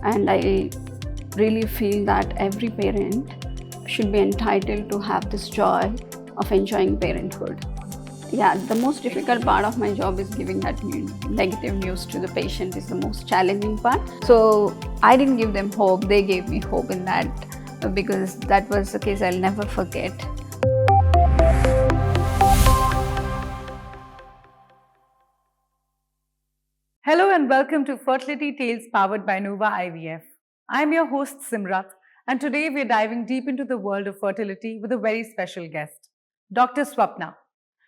And I really feel that every parent should be entitled to have this joy of enjoying parenthood. Yeah, the most difficult part of my job is giving that negative news to the patient is the most challenging part. So I didn't give them hope, they gave me hope in that because that was the case I'll never forget. Hello and welcome to Fertility Tales powered by Nova IVF. I'm your host Simrat, and today we're diving deep into the world of fertility with a very special guest, Dr.Y.Swapna.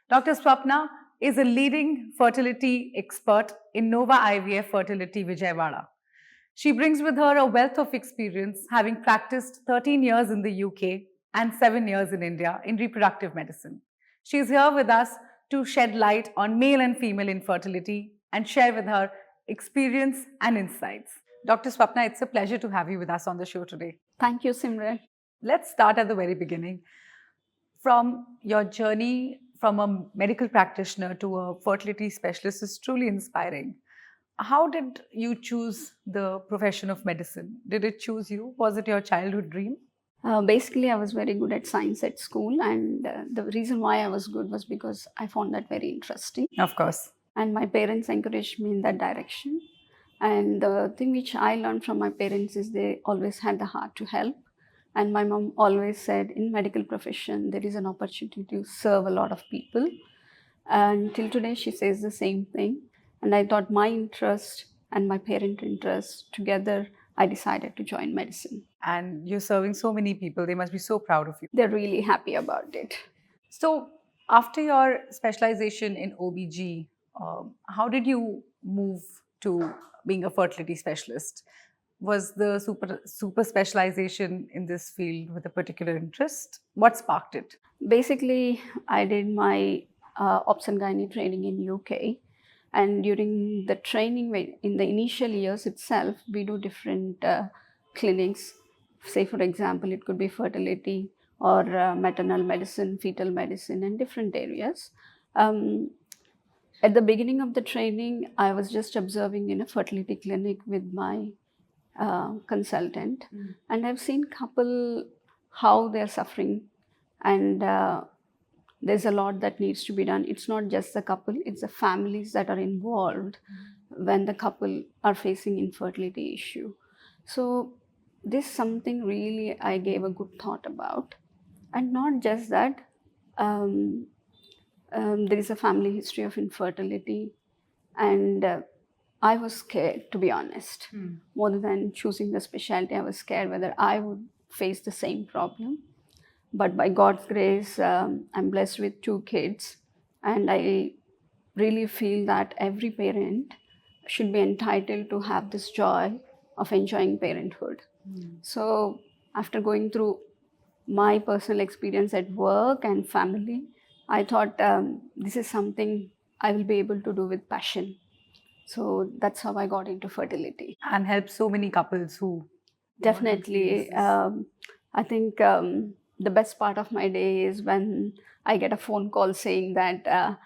Dr.Y.Swapna is a leading fertility expert in Nova IVF Fertility Vijayawada. She brings with her a wealth of experience, having practiced 13 years in the UK and 7 years in India in reproductive medicine. She is here with us to shed light on male and female infertility and share with her experience and insights. Dr. Swapna, it's a pleasure to have you with us on the show today. Thank you, Simrat. Let's start at the very beginning. From your journey from a medical practitioner to a fertility specialist is truly inspiring. How did you choose the profession of medicine? Did it choose you? Was it your childhood dream? Basically, I was very good at science at school, and the reason why I was good was because I found that very interesting. Of course. And my parents encouraged me in that direction. And the thing which I learned from my parents is they always had the heart to help. And my mom always said, in medical profession, there is an opportunity to serve a lot of people. And till today, she says the same thing. And I thought my interest and my parent interest together, I decided to join medicine. And you're serving so many people. They must be so proud of you. They're really happy about it. So, after your specialization in OBG, how did you move to being a fertility specialist? Was the super specialization in this field with a particular interest? What sparked it? Basically, I did my obs and gynae training in UK. And during the training, in the initial years itself, we do different clinics. Say, for example, it could be fertility or maternal medicine, fetal medicine, and different areas. At the beginning of the training, I was just observing in a fertility clinic with my consultant, and I've seen couple how they're suffering, and there's a lot that needs to be done. It's not just the couple, it's the families that are involved when the couple are facing infertility issue. So this is something really I gave a good thought about. And not just that, there is a family history of infertility, and I was scared, to be honest. More than choosing the specialty, I was scared whether I would face the same problem. But by God's grace, I'm blessed with 2 kids, and I really feel that every parent should be entitled to have this joy of enjoying parenthood. So after going through my personal experience at work and family, I thought this is something I will be able to do with passion. So that's how I got into fertility. And help so many couples who... Definitely. I think the best part of my day is when I get a phone call saying that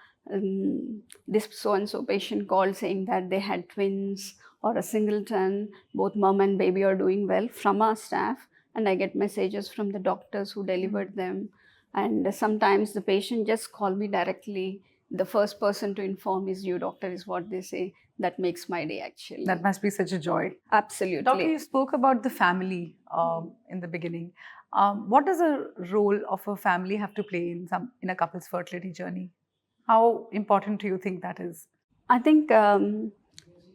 this so-and-so patient called saying that they had twins or a singleton, both mom and baby are doing well from our staff. And I get messages from the doctors who delivered them. And sometimes the patient just call me directly. The first person to inform is you, doctor, is what they say. That makes my day, actually. That must be such a joy. Absolutely. Doctor, you spoke about the family in the beginning. What does a role of a family have to play in a couple's fertility journey? How important do you think that is? I think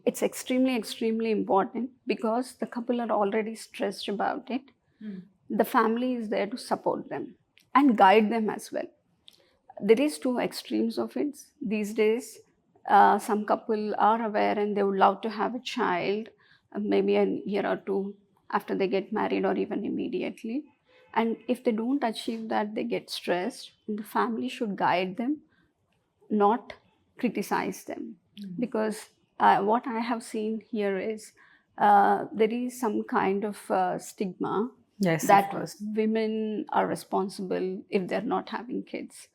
it's extremely, extremely important because the couple are already stressed about it. The family is there to support them and guide them as well. There is 2 extremes of it. These days, some couple are aware and they would love to have a child, maybe a year or 2 after they get married or even immediately. And if they don't achieve that, they get stressed. And the family should guide them, not criticize them. Because what I have seen here is there is some kind of stigma that women are responsible if they're not having kids.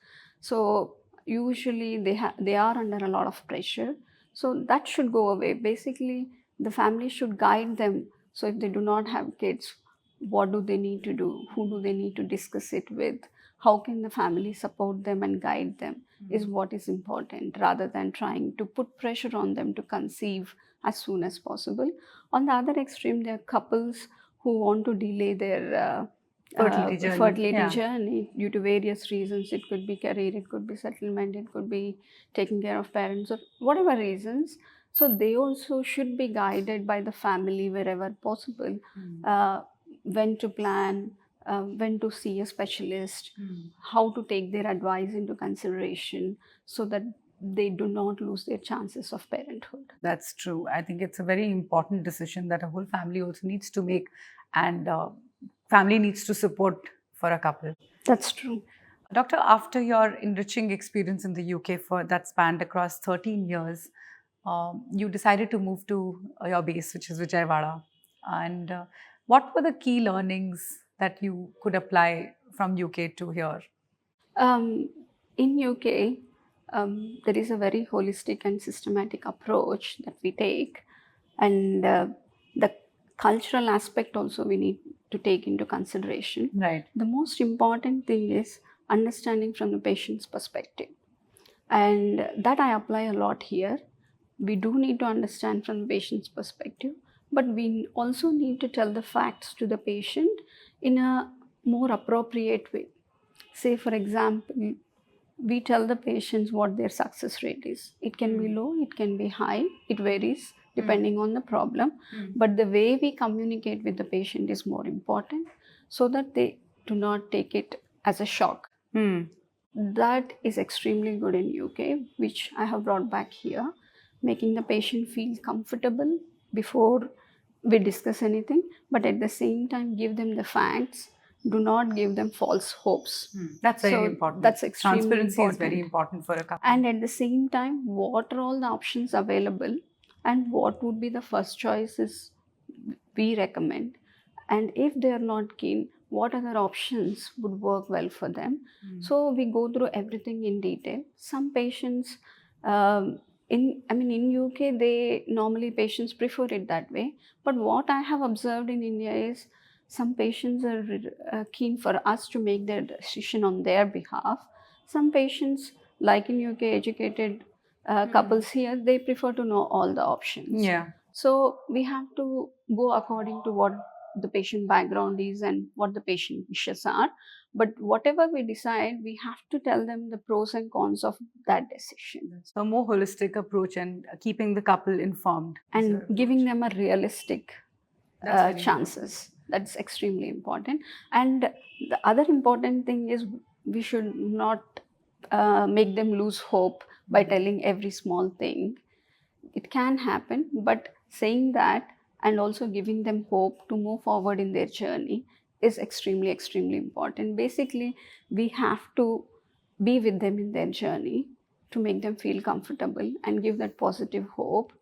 So usually they are under a lot of pressure. So that should go away. Basically, the family should guide them So if they do not have kids, what do they need to do? Who do they need to discuss it with? How can the family support them and guide them is what is important, rather than trying to put pressure on them to conceive as soon as possible. On the other extreme, there are couples who want to delay their Fertility journey. fertility Yeah. journey due to various reasons. It could be career, it could be settlement, it could be taking care of parents, or whatever reasons. So they also should be guided by the family wherever possible, when to plan, when to see a specialist, how to take their advice into consideration, so that they do not lose their chances of parenthood. That's true. I think it's a very important decision that a whole family also needs to make, and family needs to support for a couple. That's true. Doctor, after your enriching experience in the UK for that spanned across 13 years, you decided to move to your base, which is Vijayawada. And what were the key learnings that you could apply from UK to here? In UK, there is a very holistic and systematic approach that we take, and the cultural aspect also we need to take into consideration. Right. The most important thing is understanding from the patient's perspective, and that I apply a lot here. We do need to understand from the patient's perspective, but we also need to tell the facts to the patient in a more appropriate way. Say, for example, we tell the patients what their success rate is. It can be low, it can be high, it varies depending on the problem. But the way we communicate with the patient is more important, so that they do not take it as a shock. That is extremely good in UK, which I have brought back here, making the patient feel comfortable before we discuss anything, but at the same time give them the facts. Do not give them false hopes. That's very So important. that's extremely Transparency is very important. important for a couple. And at the same time, what are all the options available, and what would be the first choices we recommend, and if they are not keen, what other options would work well for them. So we go through everything in detail. Some patients, in UK, they normally patients prefer it that way, but what I have observed in India is some patients are keen for us to make their decision on their behalf. Some patients, like in UK, educated couples here, they prefer to know all the options. Yeah. So we have to go according to what the patient background is and what the patient wishes are. But whatever we decide, we have to tell them the pros and cons of that decision, So, a more holistic approach and keeping the couple informed. and giving them a realistic That's very chances. That's extremely important. And the other important thing is we should not make them lose hope by telling every small thing. It can happen, but saying that and also giving them hope to move forward in their journey is extremely, extremely important. Basically, we have to be with them in their journey to make them feel comfortable and give that positive hope.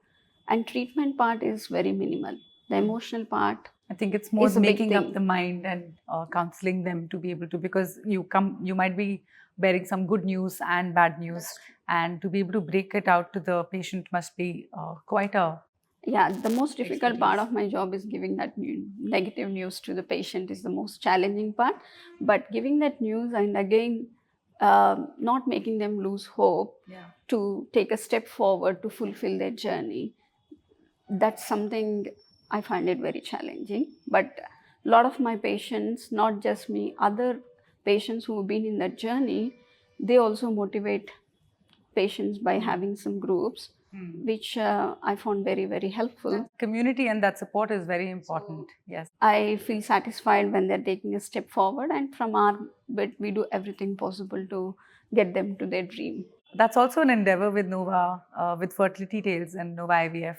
And treatment part is very minimal. The emotional part, I think it's more is a big making up thing. the mind and counseling them to be able to, because you might be bearing some good news and bad news, and to be able to break it out to the patient must be quite a Yeah, the most difficult part Expertise. of my job is giving that negative news to the patient is the most challenging part. But giving that news and again, not making them lose hope to take a step forward to fulfill their journey, that's something I find it very challenging. But a lot of my patients, not just me, other patients who have been in that journey, they also motivate patients by having some groups, which I found very, very helpful. community, and that support is very important. Yes. I feel satisfied when they're taking a step forward, and from our bit, we do everything possible to get them to their dream. That's also an endeavor with Nova, with Fertility Tales and Nova IVF,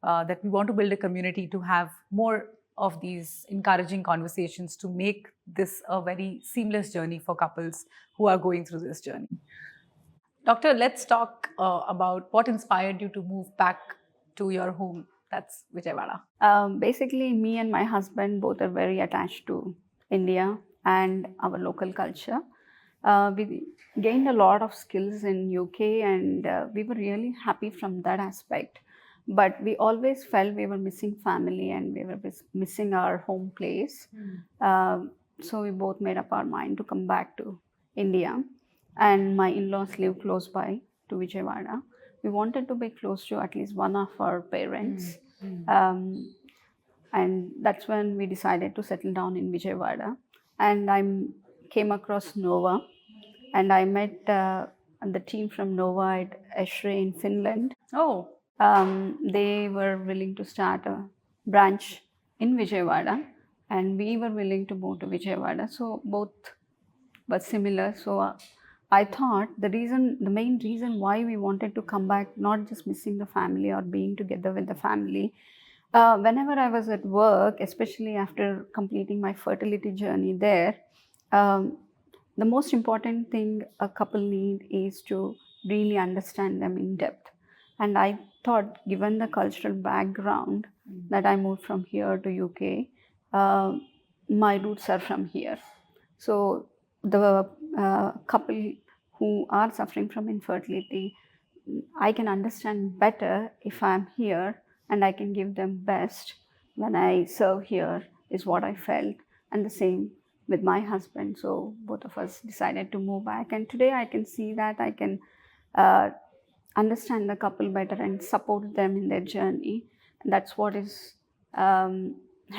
that we want to build a community to have more of these encouraging conversations to make this a very seamless journey for couples who are going through this journey. Doctor, let's talk about what inspired you to move back to your home. That's Vijayawada. Basically, me and my husband both are very attached to India and our local culture. We gained a lot of skills in UK, and we were really happy from that aspect. but we always felt we were missing family and we were missing our home place. So we both made up our mind to come back to India, and my in-laws live close by to Vijayawada. We wanted to be close to at least one of our parents. Um, and that's when we decided to settle down in Vijayawada. And I came across Nova, and I met the team from Nova at Eshrei in Finland. Oh, They were willing to start a branch in Vijayawada, and we were willing to move to Vijayawada. So both were similar. So I thought the main reason why we wanted to come back, not just missing the family or being together with the family. Whenever I was at work, especially after completing my fertility journey there, um, the most important thing a couple need is to really understand them in depth. And I thought, given the cultural background that I moved from here to UK, my roots are from here. So the couple who are suffering from infertility, I can understand better if I'm here, and I can give them best when I serve here, is what I felt. And the same with my husband. So both of us decided to move back. And today I can see that I can uh, understand the couple better and support them in their journey. And that's what is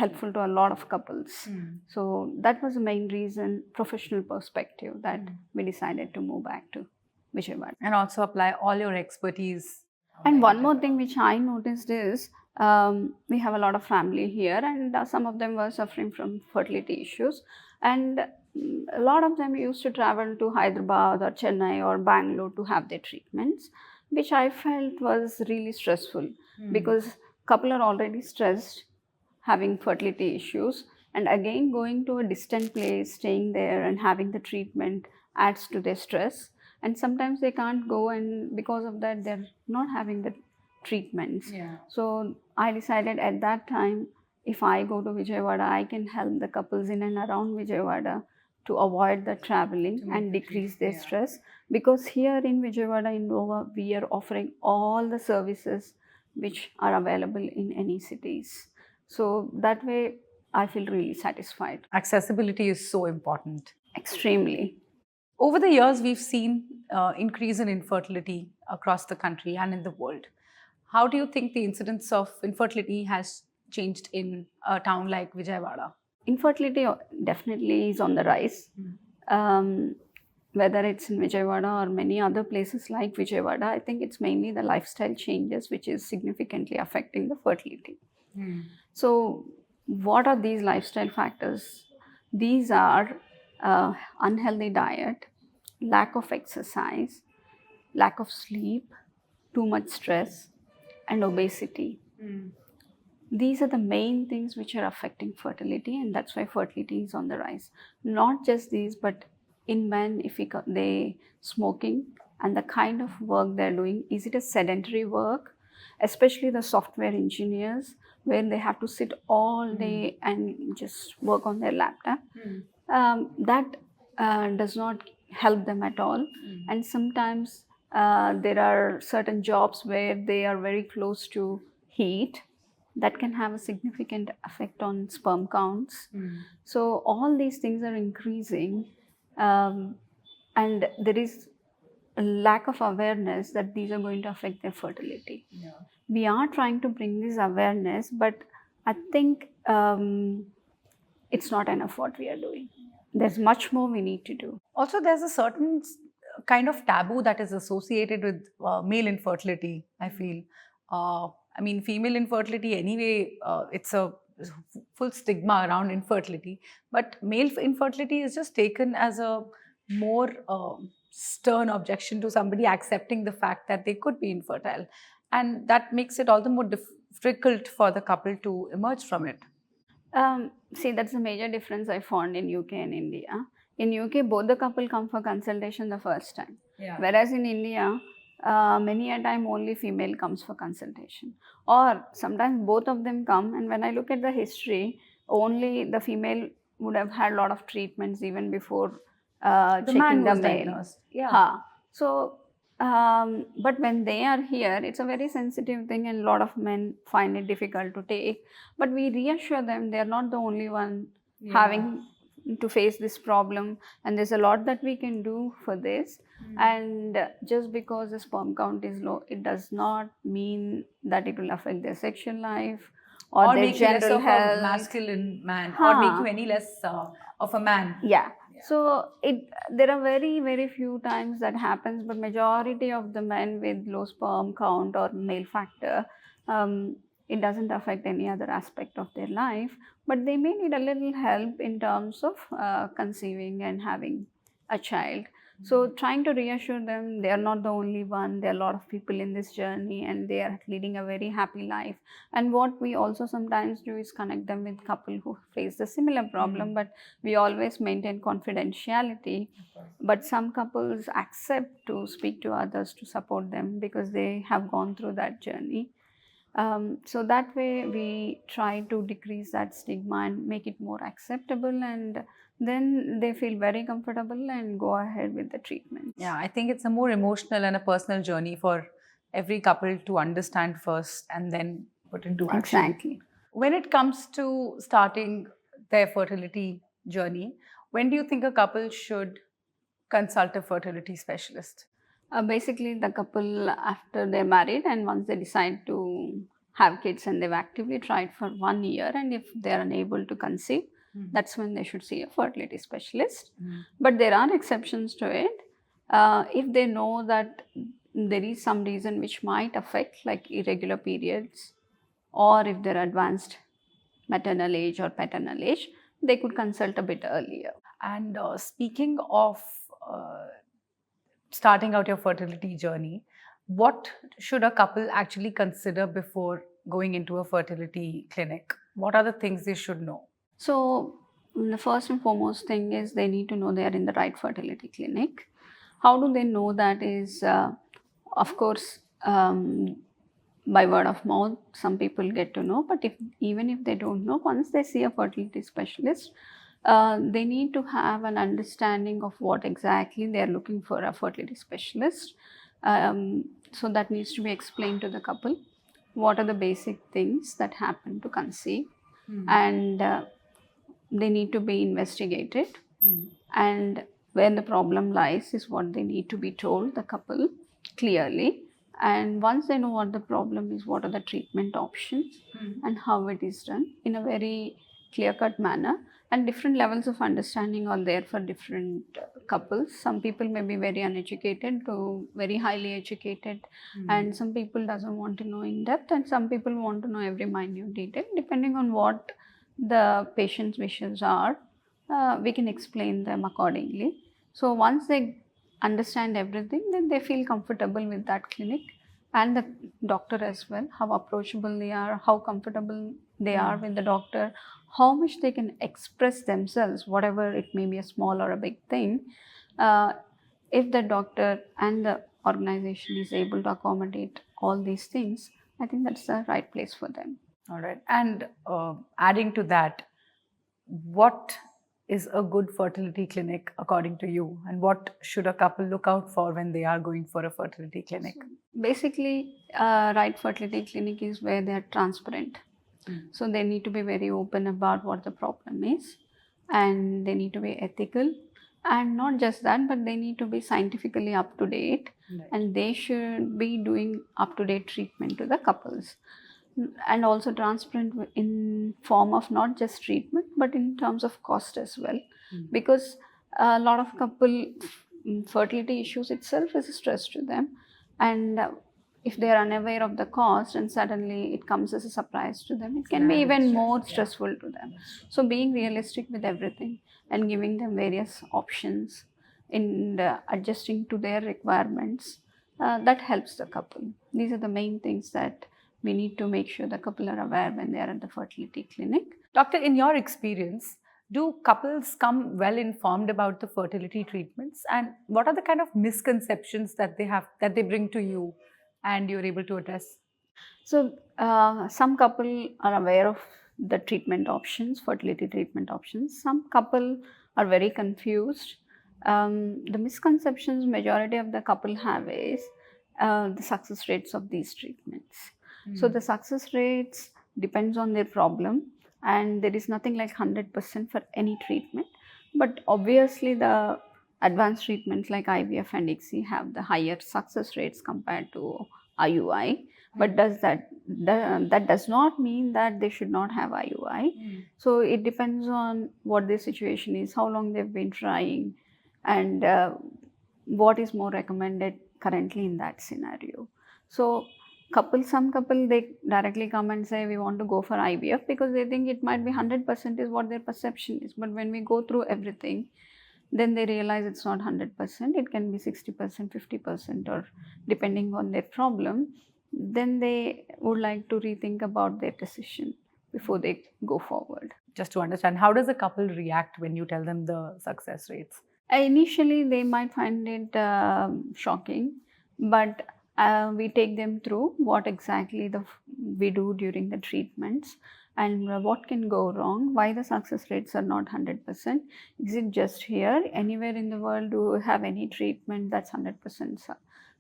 helpful to a lot of couples. So that was the main reason, professional perspective, that we decided to move back to Vijayawada. and also apply all your expertise. And one more thing which I noticed is we have a lot of family here, and some of them were suffering from fertility issues. And a lot of them used to travel to Hyderabad or Chennai or Bangalore to have their treatments, which I felt was really stressful because couple are already stressed having fertility issues, and again going to a distant place, staying there and having the treatment adds to their stress. And sometimes they can't go, and because of that they're not having the treatments. So I decided at that time, if I go to Vijayawada, I can help the couples in and around Vijayawada to avoid the traveling and decrease their stress, because here in Vijayawada in Nova we are offering all the services which are available in any cities. So that way I feel really satisfied. Accessibility is so important. Extremely. Over the years, we've seen increase in infertility across the country and in the world. How do you think the incidence of infertility has changed in a town like Vijayawada? Infertility definitely is on the rise. Whether it's in Vijayawada or many other places like Vijayawada, I think it's mainly the lifestyle changes which is significantly affecting the fertility. So what are these lifestyle factors? These are unhealthy diet, lack of exercise, lack of sleep, too much stress, and obesity. These are the main things which are affecting fertility, and that's why fertility is on the rise. Not just these, but in men, if they smoking and the kind of work they're doing, is it a sedentary work? Especially the software engineers, where they have to sit all day and just work on their laptop. That does not help them at all. And sometimes there are certain jobs where they are very close to heat, that can have a significant effect on sperm counts. So all these things are increasing, and there is a lack of awareness that these are going to affect their fertility. We are trying to bring this awareness, but I think it's not enough what we are doing. There's much more we need to do. Also, there's a certain kind of taboo that is associated with male infertility, I feel. I mean, female infertility, anyway, it's a full stigma around infertility. But male infertility is just taken as a more stern objection to somebody accepting the fact that they could be infertile. And that makes it all the more difficult for the couple to emerge from it. See, that's a major difference I found in UK and India. In UK, both the couple come for consultation the first time. Whereas in India, many a time only female comes for consultation. Or sometimes both of them come, and when I look at the history, only the female would have had a lot of treatments even before The man checking the was male. diagnosed. Yeah. Ha. So But when they are here, it's a very sensitive thing, and a lot of men find it difficult to take. But we reassure them they are not the only one having to face this problem, and there's a lot that we can do for this. And just because the sperm count is low, it does not mean that it will affect their sexual life or their make you less general of a health. masculine man, or make you Huh. any less of a man. Yeah. So there are very few times that happens, but majority of the men with low sperm count or male factor, um, it doesn't affect any other aspect of their life, but they may need a little help in terms of conceiving and having a child. So trying to reassure them they are not the only one. There are a lot of people in this journey, and they are leading a very happy life. And what we also sometimes do is connect them with couple who face the similar problem, but we always maintain confidentiality. But some couples accept to speak to others to support them because they have gone through that journey. So that way we try to decrease that stigma and make it more acceptable, and then they feel very comfortable and go ahead with the treatment. Yeah, I think it's a more emotional and a personal journey for every couple to understand first and then put into action. Exactly. When it comes to starting their fertility journey, when do you think a couple should consult a fertility specialist? Basically, the couple, after they're married and once they decide to have kids and they've actively tried for 1 year, and if they're unable to conceive, that's when they should see a fertility specialist. But there are exceptions to it. If they know that there is some reason which might affect, like irregular periods, or if they're advanced maternal age or paternal age, they could consult a bit earlier. And speaking of starting out your fertility journey, what should a couple actually consider before going into a fertility clinic? What are the things they should know? So, the first and foremost thing is they need to know they are in the right fertility clinic. How do they know that is, of course, by word of mouth, some people get to know, but even if they don't know, once they see a fertility specialist, they need to have an understanding of what exactly they are looking for a fertility specialist. So that needs to be explained to the couple. What are the basic things that happen to conceive, and they need to be investigated. And where the problem lies is what they need to be told the couple clearly. And once they know what the problem is, what are the treatment options and how it is done in a very clear cut manner. And different levels of understanding are there for different couples. Some people may be very uneducated to very highly educated, and some people doesn't want to know in depth, and some people want to know every minute detail. Depending on what the patient's wishes are, we can explain them accordingly. So once they understand everything, then they feel comfortable with that clinic and the doctor as well, how approachable they are, how comfortable they are with the doctor, how much they can express themselves, whatever it may be, a small or a big thing. If the doctor and the organization is able to accommodate all these things, I think that's the right place for them. All right. And adding to that, what is a good fertility clinic according to you, and what should a couple look out for when they are going for a fertility clinic? Basically, right fertility clinic is where they are transparent. So they need to be very open about what the problem is, and they need to be ethical. And not just that, but they need to be scientifically up to date, and they should be doing up to date treatment to the couples. And also transparent in form of not just treatment, but in terms of cost as well. Because a lot of couple fertility issues itself is a stress to them, and if they are unaware of the cost and suddenly it comes as a surprise to them, it can be even more stressful to them. So being realistic with everything and giving them various options in adjusting to their requirements, that helps the couple. These are the main things that we need to make sure the couple are aware when they are at the fertility clinic. Doctor, in your experience, do couples come well informed about the fertility treatments, and what are the kind of misconceptions that they bring to you and you're able to address? So some couple are aware of the treatment options, fertility treatment options. Some couple are very confused The misconceptions majority of the couple have is the success rates of these treatments. So the success rates depends on their problem, and there is nothing like 100% for any treatment. But obviously the advanced treatments like IVF and ICSI have the higher success rates compared to IUI. But that does not mean that they should not have IUI. So it depends on what their situation is, how long they've been trying, and what is more recommended currently in that scenario. So some couple, they directly come and say we want to go for IVF because they think it might be 100% is what their perception is. But when we go through everything, then they realize it's not 100%, it can be 60%, 50%, or depending on their problem. Then they would like to rethink about their decision before they go forward. Just to understand, how does a couple react when you tell them the success rates? Initially, they might find it shocking, but we take them through what exactly we do during the treatments, and what can go wrong, why the success rates are not 100%. Is it just here? Anywhere in the world do you have any treatment that's 100%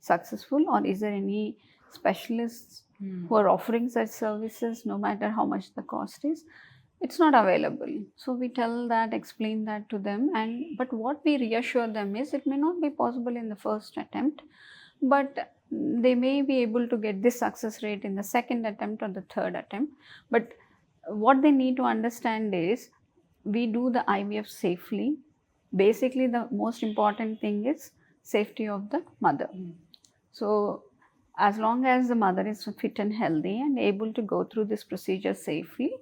successful, or is there any specialists who are offering such services no matter how much the cost is? It's not available. So we tell that, explain that to them, but what we reassure them is it may not be possible in the first attempt, but they may be able to get this success rate in the second attempt or the third attempt. But what they need to understand is we do the IVF safely. Basically, the most important thing is safety of the mother. So as long as the mother is fit and healthy and able to go through this procedure safely,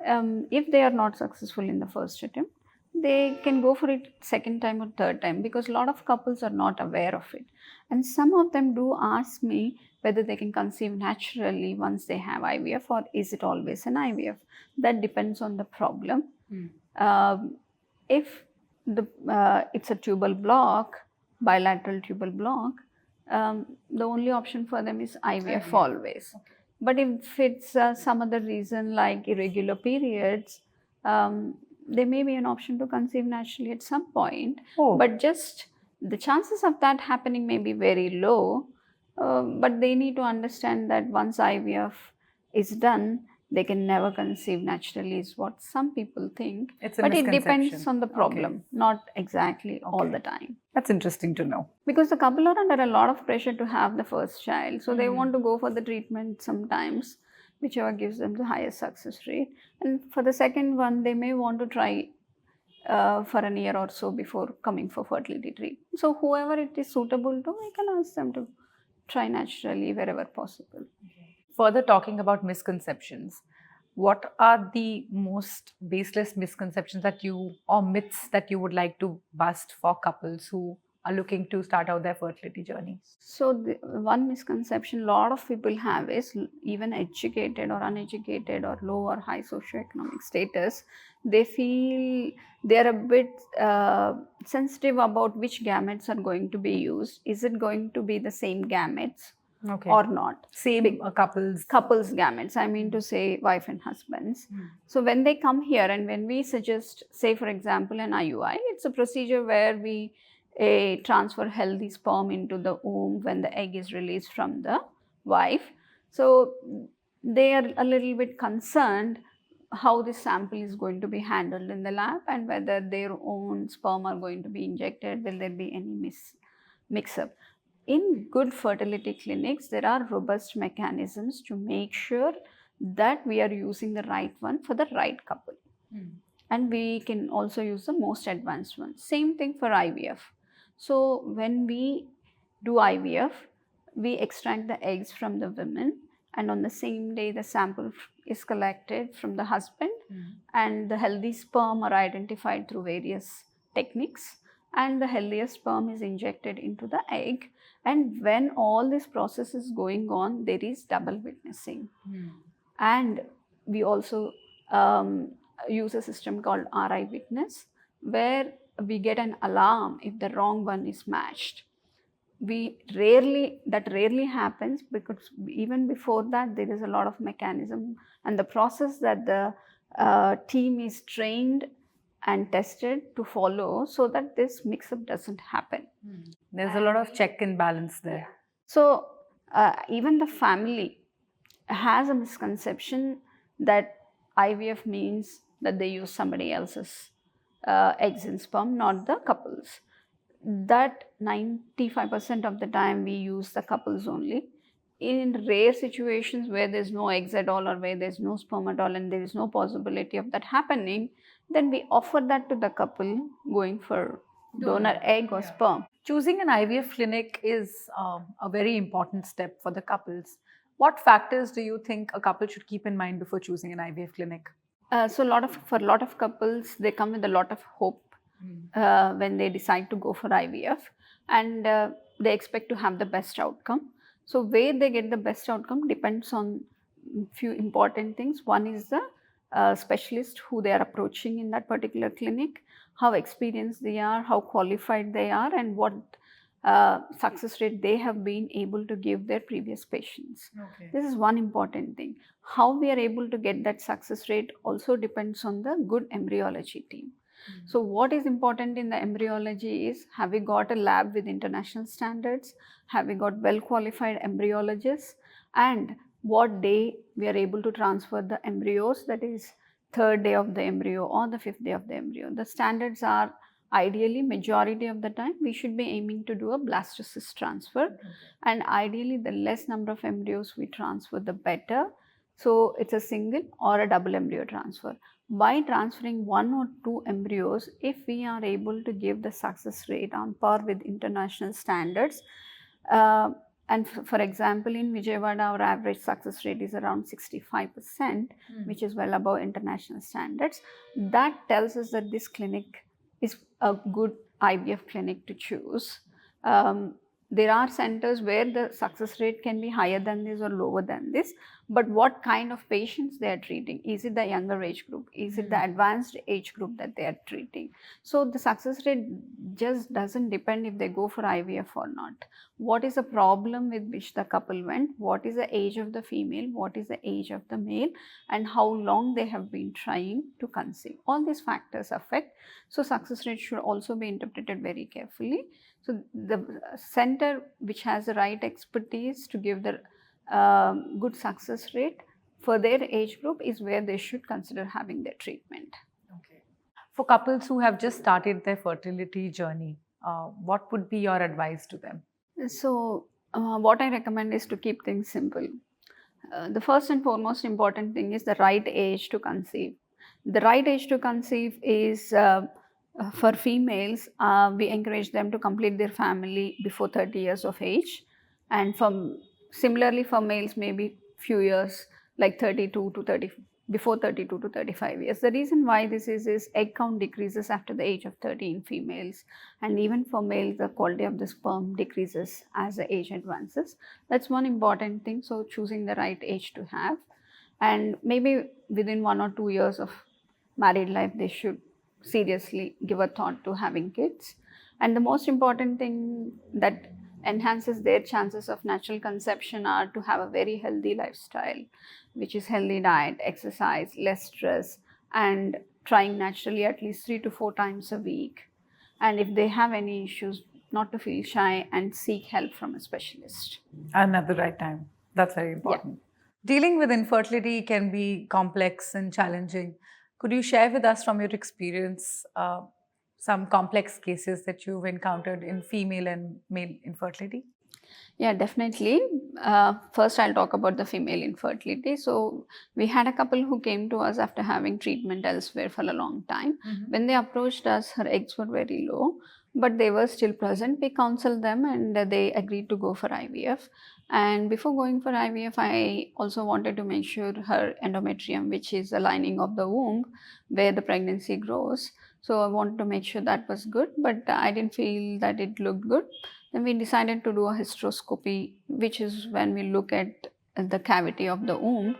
if they are not successful in the first attempt, they can go for it second time or third time, because a lot of couples are not aware of it. And some of them do ask me whether they can conceive naturally once they have IVF, or is it always an IVF? That depends on the problem. If it's a tubal block, bilateral tubal block, the only option for them is IVF always. Okay. But if it's some other reason like irregular periods, there may be an option to conceive naturally at some point. But just the chances of that happening may be very low. But they need to understand that once IVF is done, they can never conceive naturally, is what some people think. But it depends on the problem, not exactly all the time. That's interesting to know. Because the couple are under a lot of pressure to have the first child. So they want to go for the treatment sometimes, whichever gives them the highest success rate. And for the second one, they may want to try for a year or so before coming for fertility treatment. So whoever it is suitable to, I can ask them to try naturally wherever possible. Further talking about misconceptions, what are the most baseless misconceptions or myths that you would like to bust for couples who are looking to start out their fertility journey? So one misconception a lot of people have is, even educated or uneducated or low or high socioeconomic status, they feel they're a bit sensitive about which gametes are going to be used. Is it going to be the same gametes? Or not? Same couples gametes, I mean to say wife and husbands. So when they come here and when we suggest, say for example an IUI, it's a procedure where we transfer healthy sperm into the womb when the egg is released from the wife. So they are a little bit concerned how this sample is going to be handled in the lab, and whether their own sperm are going to be injected, will there be any mix-up. In good fertility clinics, there are robust mechanisms to make sure that we are using the right one for the right couple. And we can also use the most advanced one. Same thing for IVF. So when we do IVF, we extract the eggs from the women, and on the same day the sample is collected from the husband, and the healthy sperm are identified through various techniques, and the healthiest sperm is injected into the egg. And when all this process is going on, there is double witnessing. And we also use a system called RI witness, where we get an alarm if the wrong one is matched. That rarely happens, because even before that there is a lot of mechanism, and the process that the team is trained and tested to follow so that this mix-up doesn't happen. There's a lot of check and balance there. So even the family has a misconception that IVF means that they use somebody else's eggs and sperm, not the couples. That 95% of the time we use the couples only. In rare situations where there's no eggs at all or where there's no sperm at all and there is no possibility of that happening, then we offer that to the couple going for donor egg or sperm. Choosing an IVF clinic is a very important step for the couples. What factors do you think a couple should keep in mind before choosing an IVF clinic? So for a lot of couples, they come with a lot of hope when they decide to go for IVF, and they expect to have the best outcome. So where they get the best outcome depends on few important things. One is the specialist who they are approaching in that particular clinic, how experienced they are, how qualified they are, and what success rate they have been able to give their previous patients. Okay. This is one important thing. How we are able to get that success rate also depends on the good embryology team. So what is important in the embryology is, have we got a lab with international standards? Have we got well qualified embryologists? And what day we are able to transfer the embryos, that is third day of the embryo or the fifth day of the embryo. The standards are ideally majority of the time we should be aiming to do a blastocyst transfer, and ideally the less number of embryos we transfer the better. So it's a single or a double embryo transfer. By transferring one or two embryos, if we are able to give the success rate on par with international standards, and for example, in Vijayawada, our average success rate is around 65%, which is well above international standards. That tells us that this clinic is a good IVF clinic to choose. There are centers where the success rate can be higher than this or lower than this, but what kind of patients they are treating? Is it the younger age group? Is it the advanced age group that they are treating? So the success rate just doesn't depend if they go for IVF or not. What is the problem with which the couple went? What is the age of the female? What is the age of the male? And how long they have been trying to conceive? All these factors affect. So success rate should also be interpreted very carefully. So the center which has the right expertise to give the good success rate for their age group is where they should consider having their treatment. Okay. For couples who have just started their fertility journey, what would be your advice to them? So what I recommend is to keep things simple. The first and foremost important thing is the right age to conceive. The right age to conceive is for females, we encourage them to complete their family before 30 years of age, and similarly for males, maybe few years like 32 to 30, before 32 to 35 years. The reason why this is egg count decreases after the age of 30 in females, and even for males the quality of the sperm decreases as the age advances. That's one important thing. So choosing the right age to have, and maybe within 1 or 2 years of married life they should seriously give a thought to having kids. And the most important thing that enhances their chances of natural conception are to have a very healthy lifestyle, which is healthy diet, exercise, less stress, and trying naturally at least 3 to 4 times a week. And if they have any issues, not to feel shy and seek help from a specialist. And at the right time. That's very important. Yeah. Dealing with infertility can be complex and challenging. Could you share with us from your experience some complex cases that you've encountered in female and male infertility? Yeah, definitely. First, I'll talk about the female infertility. So, we had a couple who came to us after having treatment elsewhere for a long time. When they approached us, her eggs were very low, but they were still present. We counseled them and they agreed to go for IVF. And before going for IVF, I also wanted to make sure her endometrium, which is the lining of the womb where the pregnancy grows. So, I wanted to make sure that was good, but I didn't feel that it looked good. Then we decided to do a hysteroscopy, which is when we look at the cavity of the womb,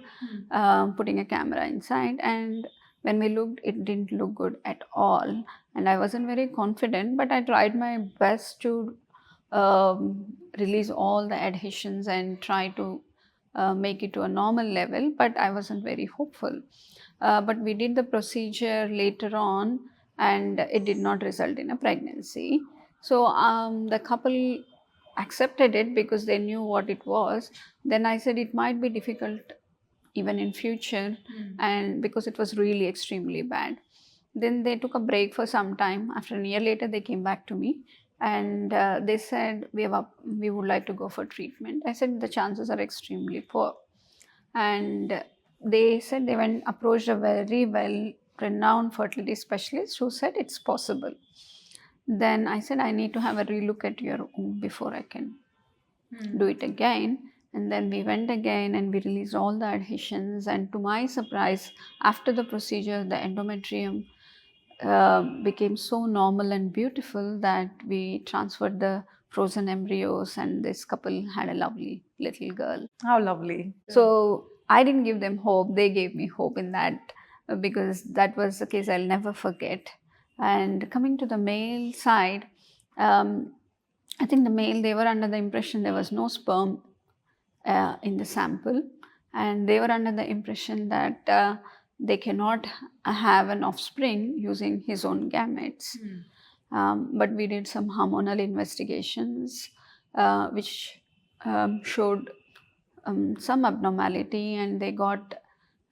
putting a camera inside. And when we looked, it didn't look good at all. And I wasn't very confident, but I tried my best to release all the adhesions and try to make it to a normal level, but I wasn't very hopeful. But we did the procedure later on, and it did not result in a pregnancy. So the couple accepted it because they knew what it was. Then I said it might be difficult even in future, and because it was really extremely bad. Then they took a break for some time. After a year later, they came back to me and they said we would like to go for treatment. I said the chances are extremely poor, and they said they went approached a very well renowned fertility specialist who said it's possible. Then I said I need to have a relook at your womb before I can do it again. And then we went again and we released all the adhesions. And to my surprise, after the procedure, the endometrium became so normal and beautiful that we transferred the frozen embryos, and this couple had a lovely little girl. How lovely. So I didn't give them hope, they gave me hope in that, because that was the case I'll never forget. And coming to the male side, I think the male, they were under the impression there was no sperm in the sample, and they were under the impression that they cannot have an offspring using his own gametes. But we did some hormonal investigations which showed some abnormality, and they got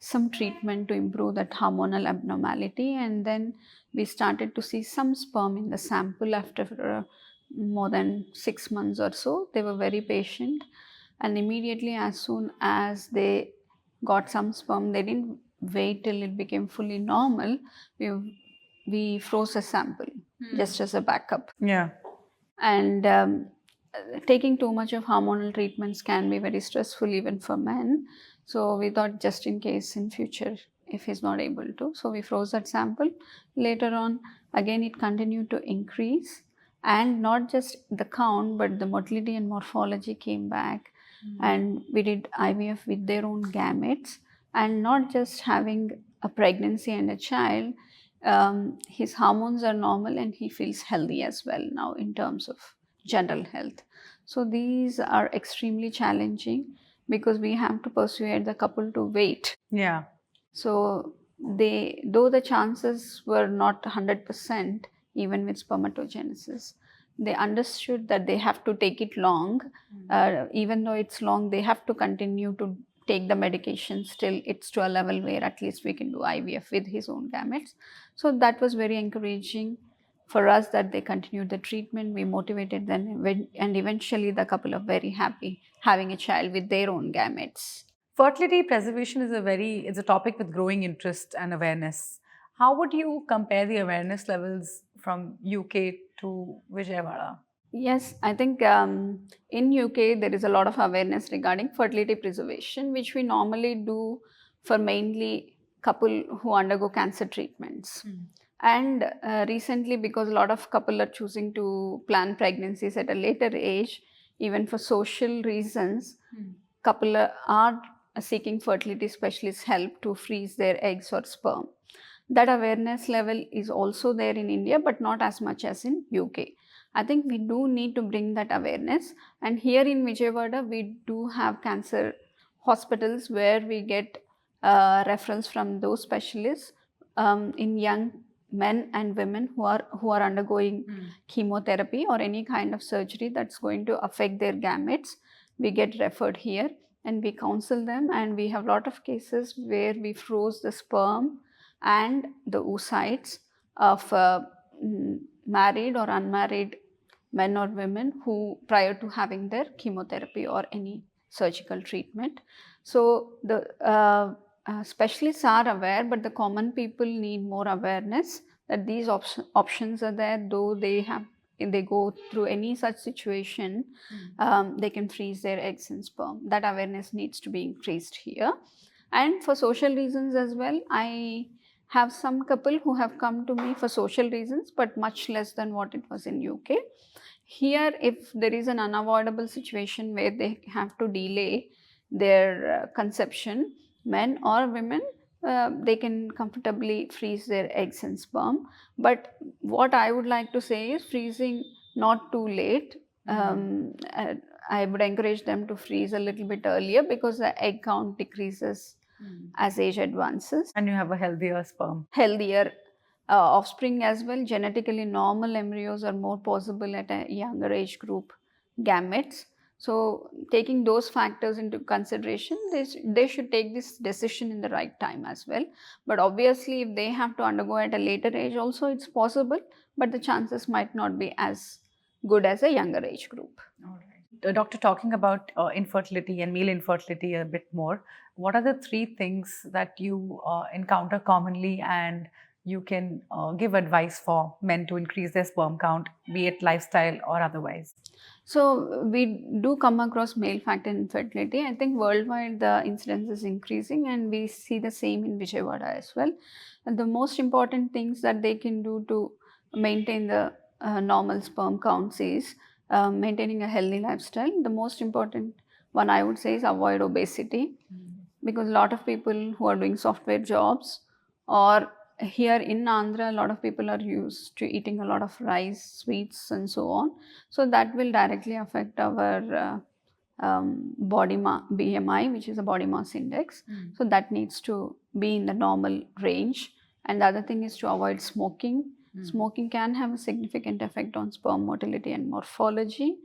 some treatment to improve that hormonal abnormality. And then we started to see some sperm in the sample after more than 6 months or so. They were very patient, and immediately as soon as they got some sperm, they didn't wait till it became fully normal. We froze a sample just as a backup. Yeah. And taking too much of hormonal treatments can be very stressful even for men. So we thought just in case in future if he's not able to. So we froze that sample. Later on, again it continued to increase, and not just the count but the motility and morphology came back. And we did IVF with their own gametes, and not just having a pregnancy and a child, his hormones are normal and he feels healthy as well now in terms of general health. So these are extremely challenging because we have to persuade the couple to wait. Yeah. So though the chances were not 100% even with spermatogenesis, they understood that they have to take it long. Even though it's long, they have to continue to take the medication till it's to a level where at least we can do IVF with his own gametes. So that was very encouraging for us that they continued the treatment. We motivated them, and eventually the couple are very happy having a child with their own gametes. Fertility preservation is a topic with growing interest and awareness. How would you compare the awareness levels from UK to Vijayawada? Yes, I think in UK there is a lot of awareness regarding fertility preservation, which we normally do for mainly couple who undergo cancer treatments. And recently, because a lot of couple are choosing to plan pregnancies at a later age, even for social reasons, couple are seeking fertility specialists' help to freeze their eggs or sperm. That awareness level is also there in India, but not as much as in UK. I think we do need to bring that awareness. And here in Vijayawada, we do have cancer hospitals where we get referrals from those specialists in young men and women who are undergoing chemotherapy or any kind of surgery that's going to affect their gametes. We get referred here and we counsel them, and we have a lot of cases where we froze the sperm and the oocytes of married or unmarried men or women who prior to having their chemotherapy or any surgical treatment. So the specialists are aware, but the common people need more awareness that these options are there. Though if they go through any such situation, they can freeze their eggs and sperm. That awareness needs to be increased here. And for social reasons as well, I have some couple who have come to me for social reasons, but much less than what it was in UK. Here, if there is an unavoidable situation where they have to delay their conception, men or women, they can comfortably freeze their eggs and sperm. But what I would like to say is freezing not too late. I would encourage them to freeze a little bit earlier because the egg count decreases as age advances. And you have a healthier sperm. Healthier offspring as well. Genetically normal embryos are more possible at a younger age group gametes. So taking those factors into consideration, they should take this decision in the right time as well. But obviously if they have to undergo at a later age also, it's possible, but the chances might not be as good as a younger age group. All right. Doctor, talking about infertility and male infertility a bit more, what are the three things that you encounter commonly and you can give advice for men to increase their sperm count, be it lifestyle or otherwise? So we do come across male factor infertility. I think worldwide the incidence is increasing, and we see the same in Vijayawada as well. And the most important things that they can do to maintain the normal sperm counts is maintaining a healthy lifestyle. The most important one I would say is avoid obesity, because a lot of people who are doing software jobs, or here in Andhra, a lot of people are used to eating a lot of rice, sweets, and so on. So that will directly affect our BMI, which is a body mass index. So that needs to be in the normal range. And the other thing is to avoid smoking. Smoking can have a significant effect on sperm motility and morphology.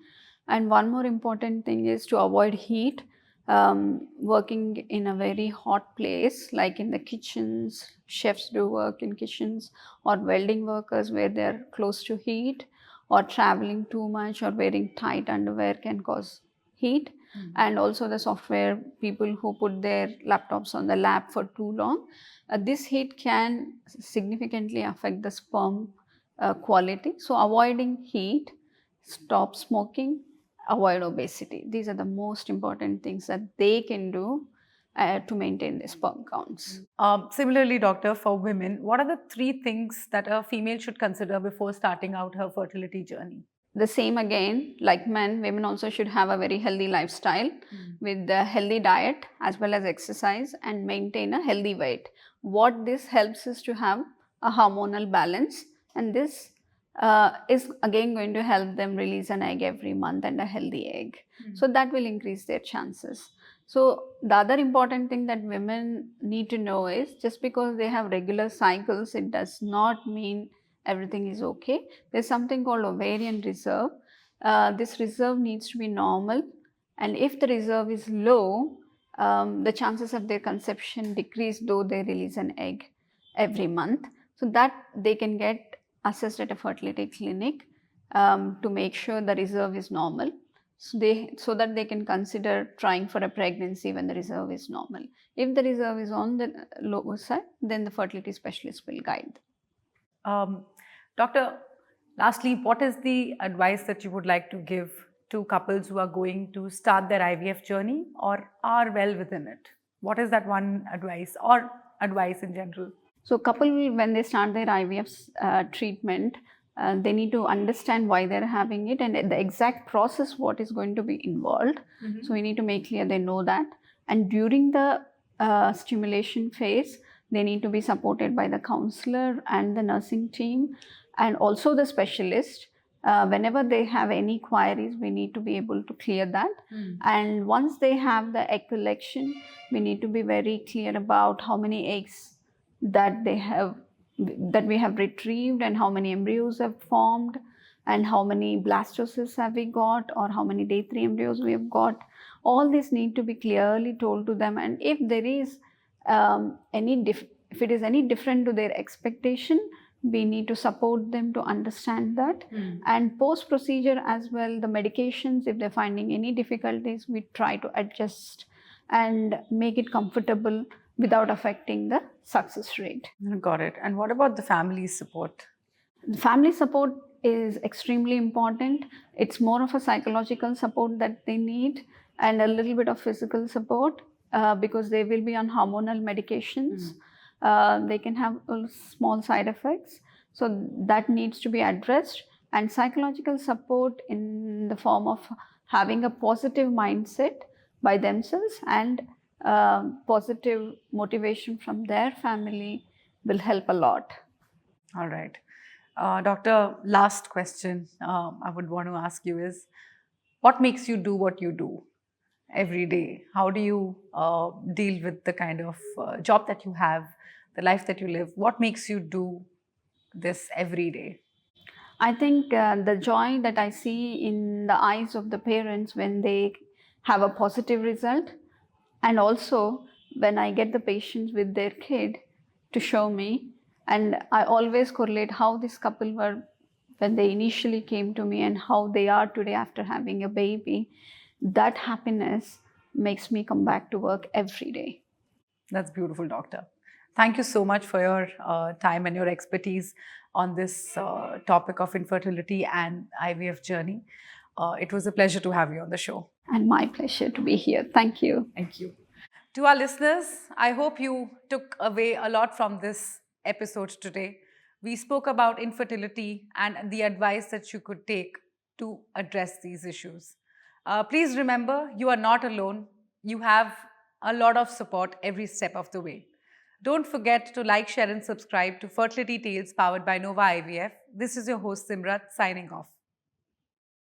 And one more important thing is to avoid heat. Working in a very hot place like in the kitchens, chefs do work in kitchens, or welding workers where they're close to heat, or traveling too much or wearing tight underwear can cause heat. And also the software people who put their laptops on the lap for too long, this heat can significantly affect the sperm quality. So avoiding heat, stop smoking, avoid obesity. These are the most important things that they can do to maintain their sperm counts. Similarly, doctor, for women, what are the three things that a female should consider before starting out her fertility journey? The same again, like men, women also should have a very healthy lifestyle with a healthy diet as well as exercise, and maintain a healthy weight. What this helps is to have a hormonal balance, and this is again going to help them release an egg every month, and a healthy egg. So that will increase their chances. So the other important thing that women need to know is, just because they have regular cycles, it does not mean everything is okay. There's something called ovarian reserve. This reserve needs to be normal, and if the reserve is low, the chances of their conception decrease, though they release an egg every month. So that they can get assessed at a fertility clinic to make sure the reserve is normal. So that they can consider trying for a pregnancy when the reserve is normal. If the reserve is on the lower side, then the fertility specialist will guide them. Doctor, lastly, what is the advice that you would like to give to couples who are going to start their IVF journey or are well within it? What is that one advice, or advice in general? So couple, when they start their IVF treatment, they need to understand why they're having it, and the exact process what is going to be involved. So we need to make clear they know that. And during the stimulation phase, they need to be supported by the counselor and the nursing team, and also the specialist. Whenever they have any queries, we need to be able to clear that. And once they have the egg collection, we need to be very clear about how many eggs that we have retrieved, and how many embryos have formed, and how many blastocysts have we got, or how many day 3 embryos we have got. All this need to be clearly told to them, and if there is if it is any different to their expectation, we need to support them to understand that. And post procedure as well, the medications, if they're finding any difficulties, we try to adjust and make it comfortable without affecting the success rate. Got it. And what about the family support? The family support is extremely important. It's more of a psychological support that they need, and a little bit of physical support, because they will be on hormonal medications. They can have small side effects, so that needs to be addressed. And psychological support in the form of having a positive mindset by themselves, and positive motivation from their family will help a lot. All right. Doctor, last question I would want to ask you is, what makes you do what you do every day? How do you deal with the kind of job that you have, the life that you live? What makes you do this every day? I think the joy that I see in the eyes of the parents when they have a positive result, and also when I get the patients with their kid to show me, and I always correlate how this couple were when they initially came to me and how they are today after having a baby. That happiness makes me come back to work every day. That's beautiful, doctor. Thank you so much for your time and your expertise on this topic of infertility and IVF journey. It was a pleasure to have you on the show. And my pleasure to be here. Thank you. Thank you. To our listeners, I hope you took away a lot from this episode today. We spoke about infertility and the advice that you could take to address these issues. Please remember, you are not alone. You have a lot of support every step of the way. Don't forget to like, share, and subscribe to Fertility Tales powered by Nova IVF. This is your host Simrat signing off.